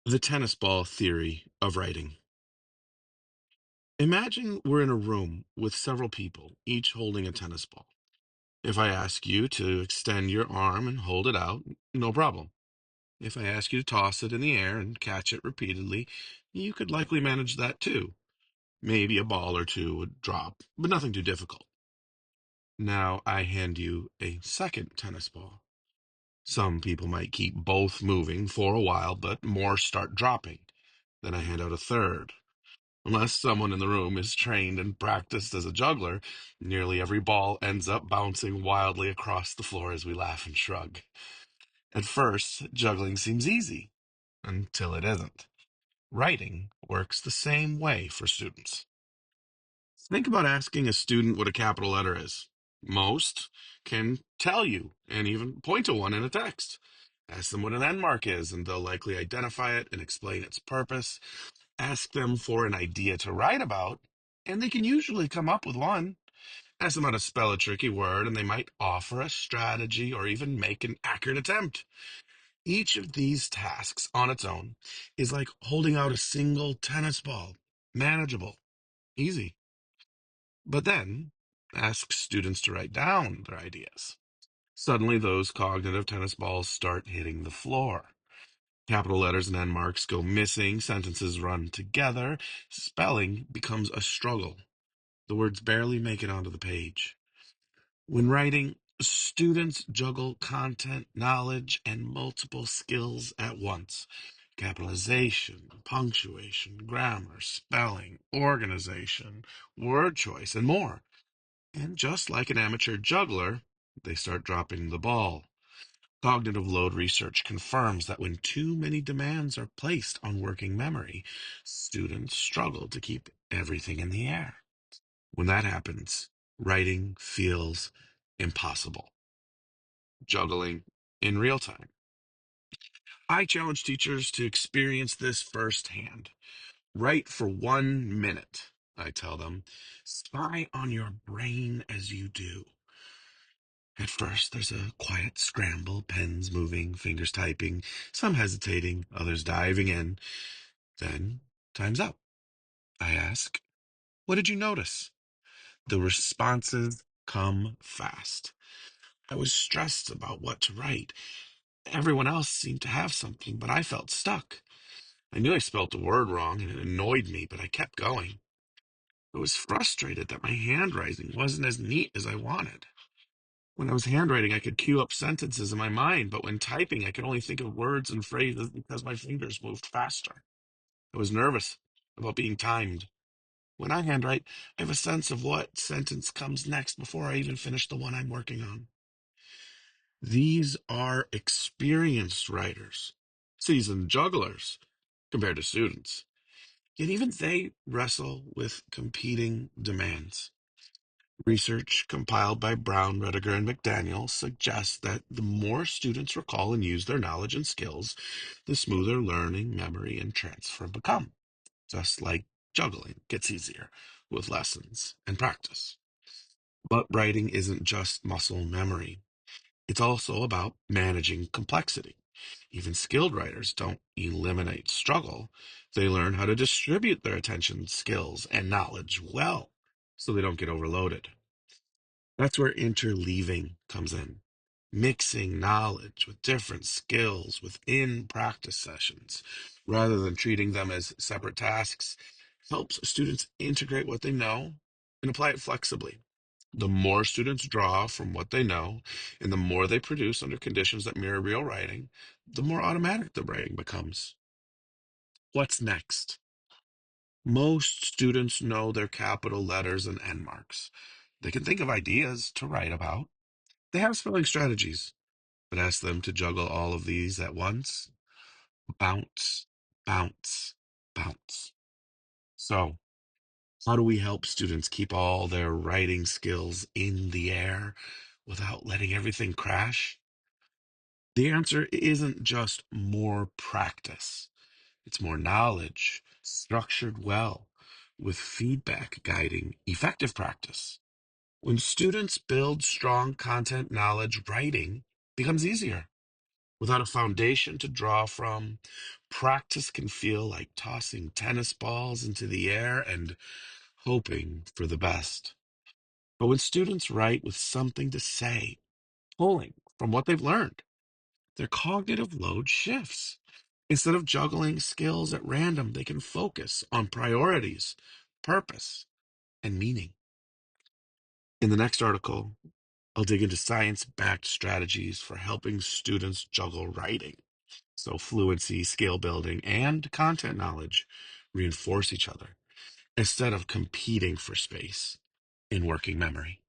The tennis ball theory of writing. Imagine we're in a room with several people, each holding a tennis ball. If I ask you to extend your arm and hold it out, no problem. If I ask you to toss it in the air and catch it repeatedly, you could likely manage that too. Maybe a ball or two would drop, but nothing too difficult. Now I hand you a second tennis ball. Some people might keep both moving for a while, but more start dropping. Then I hand out a third. Unless someone in the room is trained and practiced as a juggler, nearly every ball ends up bouncing wildly across the floor as we laugh and shrug. At first, juggling seems easy, until it isn't. Writing works the same way for students. Think about asking a student what a capital letter is. Most can tell you and even point to one in a text. Ask them what an end mark is, and they'll likely identify it and explain its purpose. Ask them for an idea to write about, and they can usually come up with one. Ask them how to spell a tricky word, and they might offer a strategy or even make an accurate attempt. Each of these tasks on its own is like holding out a single tennis ball. Manageable, easy. But then ask students to write down their ideas. Suddenly, those cognitive tennis balls start hitting the floor. Capital letters and end marks go missing, sentences run together, spelling becomes a struggle. The words barely make it onto the page. When writing, students juggle content, knowledge, and multiple skills at once. Capitalization, punctuation, grammar, spelling, organization, word choice, and more. And just like an amateur juggler, they start dropping the ball. Cognitive load research confirms that when too many demands are placed on working memory, students struggle to keep everything in the air. When that happens, writing feels impossible. Juggling in real time. I challenge teachers to experience this firsthand. Write for 1 minute, I tell them. Spy on your brain as you do. At first, there's a quiet scramble, pens moving, fingers typing, some hesitating, others diving in. Then, time's up. I ask, what did you notice? The responses come fast. I was stressed about what to write. Everyone else seemed to have something, but I felt stuck. I knew I spelt a word wrong, and it annoyed me, but I kept going. I was frustrated that my handwriting wasn't as neat as I wanted. When I was handwriting, I could cue up sentences in my mind, but when typing, I could only think of words and phrases because my fingers moved faster. I was nervous about being timed. When I handwrite, I have a sense of what sentence comes next before I even finish the one I'm working on. These are experienced writers, seasoned jugglers, compared to students. Yet even they wrestle with competing demands. Research compiled by Brown, Rediger, and McDaniel suggests that the more students recall and use their knowledge and skills, the smoother learning, memory, and transfer become. Just like juggling gets easier with lessons and practice. But writing isn't just muscle memory. It's also about managing complexity. Even skilled writers don't eliminate struggle. They learn how to distribute their attention, skills, and knowledge well so they don't get overloaded. That's where interleaving comes in. Mixing knowledge with different skills within practice sessions, rather than treating them as separate tasks, helps students integrate what they know and apply it flexibly. The more students draw from what they know, and the more they produce under conditions that mirror real writing, the more automatic the writing becomes. What's next? Most students know their capital letters and end marks. They can think of ideas to write about. They have spelling strategies, but ask them to juggle all of these at once. Bounce, bounce, bounce. So, how do we help students keep all their writing skills in the air without letting everything crash? The answer isn't just more practice. It's more knowledge, structured well, with feedback guiding effective practice. When students build strong content knowledge, writing becomes easier. Without a foundation to draw from, practice can feel like tossing tennis balls into the air and hoping for the best. But when students write with something to say, pulling from what they've learned, their cognitive load shifts. Instead of juggling skills at random, they can focus on priorities, purpose, and meaning. In the next article, I'll dig into science backed strategies for helping students juggle writing. So, fluency, skill building, and content knowledge reinforce each other instead of competing for space in working memory.